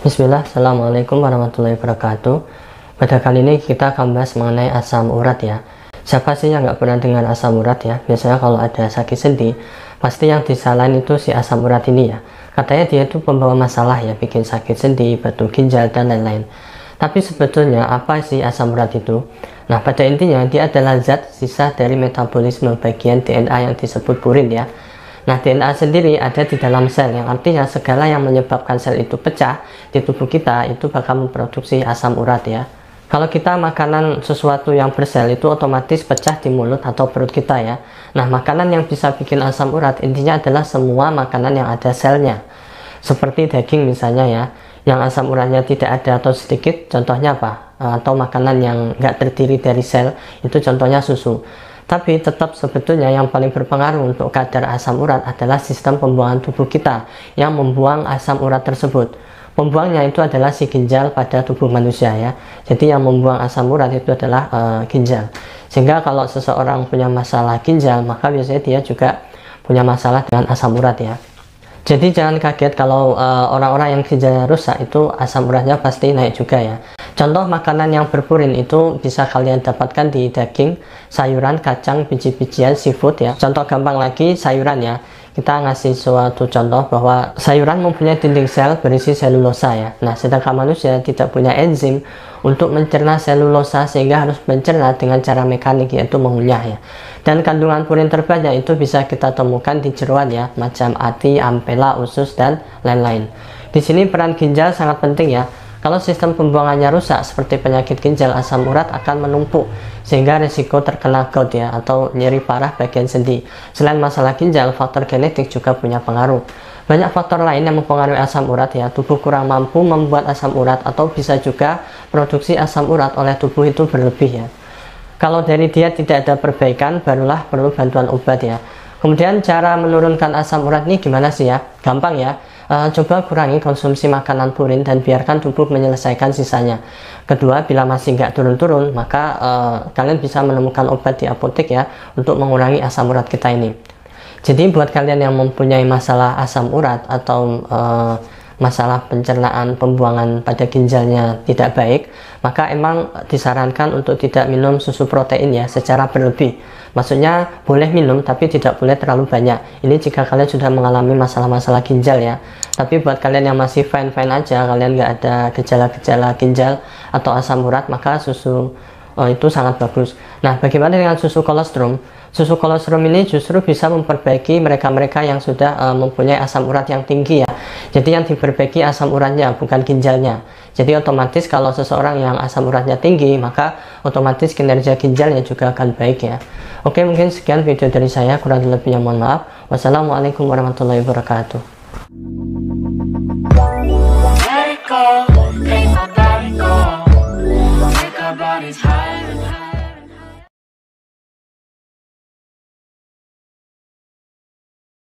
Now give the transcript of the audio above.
Bismillah, Assalamualaikum warahmatullahi wabarakatuh. Pada kali ini kita akan bahas mengenai asam urat ya. Siapa sih yang nggak pernah dengar asam urat ya? Biasanya kalau ada sakit sendi, pasti yang disalahin itu si asam urat ini ya. Katanya dia itu pembawa masalah ya, bikin sakit sendi, batu ginjal, dan lain-lain. Tapi sebetulnya apa sih asam urat itu? Nah, pada intinya dia adalah zat sisa dari metabolisme bagian DNA yang disebut purin ya. Nah, DNA sendiri ada di dalam sel, yang artinya segala yang menyebabkan sel itu pecah di tubuh kita itu bakal memproduksi asam urat ya. Kalau kita makanan sesuatu yang bersel itu otomatis pecah di mulut atau perut kita ya. Nah, makanan yang bisa bikin asam urat intinya adalah semua makanan yang ada selnya. Seperti daging misalnya ya, yang asam uratnya tidak ada atau sedikit, contohnya apa? Atau makanan yang nggak terdiri dari sel, itu contohnya susu. Tapi tetap sebetulnya yang paling berpengaruh untuk kadar asam urat adalah sistem pembuangan tubuh kita yang membuang asam urat tersebut. Pembuangnya itu adalah si ginjal pada tubuh manusia ya. Jadi yang membuang asam urat itu adalah ginjal. Sehingga kalau seseorang punya masalah ginjal, maka biasanya dia juga punya masalah dengan asam urat ya. Jadi jangan kaget kalau orang-orang yang ginjalnya rusak itu asam uratnya pasti naik juga ya. Contoh makanan yang berpurin itu bisa kalian dapatkan di daging, sayuran, kacang, biji-bijian, seafood ya. Contoh gampang lagi sayuran ya. Kita ngasih suatu contoh bahwa sayuran mempunyai dinding sel berisi selulosa ya. Nah, sedangkan manusia tidak punya enzim untuk mencerna selulosa sehingga harus mencerna dengan cara mekanik yaitu mengunyah ya. Dan kandungan purin terbanyak itu bisa kita temukan di jeroan ya, macam ati, ampela, usus dan lain-lain. Di sini peran ginjal sangat penting ya. Kalau sistem pembuangannya rusak seperti penyakit ginjal, asam urat akan menumpuk sehingga risiko terkena gout ya atau nyeri parah bagian sendi. Selain masalah ginjal, faktor genetik juga punya pengaruh. Banyak faktor lain yang mempengaruhi asam urat ya. Tubuh kurang mampu membuat asam urat atau bisa juga produksi asam urat oleh tubuh itu berlebih ya. Kalau dari dia tidak ada perbaikan, barulah perlu bantuan obat ya. Kemudian cara menurunkan asam urat ini gimana sih ya? Gampang ya. Coba kurangi konsumsi makanan purin dan biarkan tubuh menyelesaikan sisanya. Kedua, bila masih nggak turun-turun, maka kalian bisa menemukan obat di apotek ya untuk mengurangi asam urat kita ini. Jadi buat kalian yang mempunyai masalah asam urat atau masalah pencernaan pembuangan pada ginjalnya tidak baik, maka emang disarankan untuk tidak minum susu protein ya secara berlebih. Maksudnya boleh minum tapi tidak boleh terlalu banyak. Ini jika kalian sudah mengalami masalah-masalah ginjal ya. Tapi buat kalian yang masih fine-fine aja, kalian nggak ada gejala-gejala ginjal atau asam urat, maka susu itu sangat bagus. Nah, bagaimana dengan susu kolostrum? Susu kolostrum ini justru bisa memperbaiki mereka-mereka yang sudah mempunyai asam urat yang tinggi ya. Jadi yang diperbaiki asam uratnya, bukan ginjalnya. Jadi otomatis kalau seseorang yang asam uratnya tinggi, maka otomatis kinerja ginjalnya juga akan baik ya. Oke, mungkin sekian video dari saya, kurang lebihnya mohon maaf. Wassalamualaikum warahmatullahi wabarakatuh.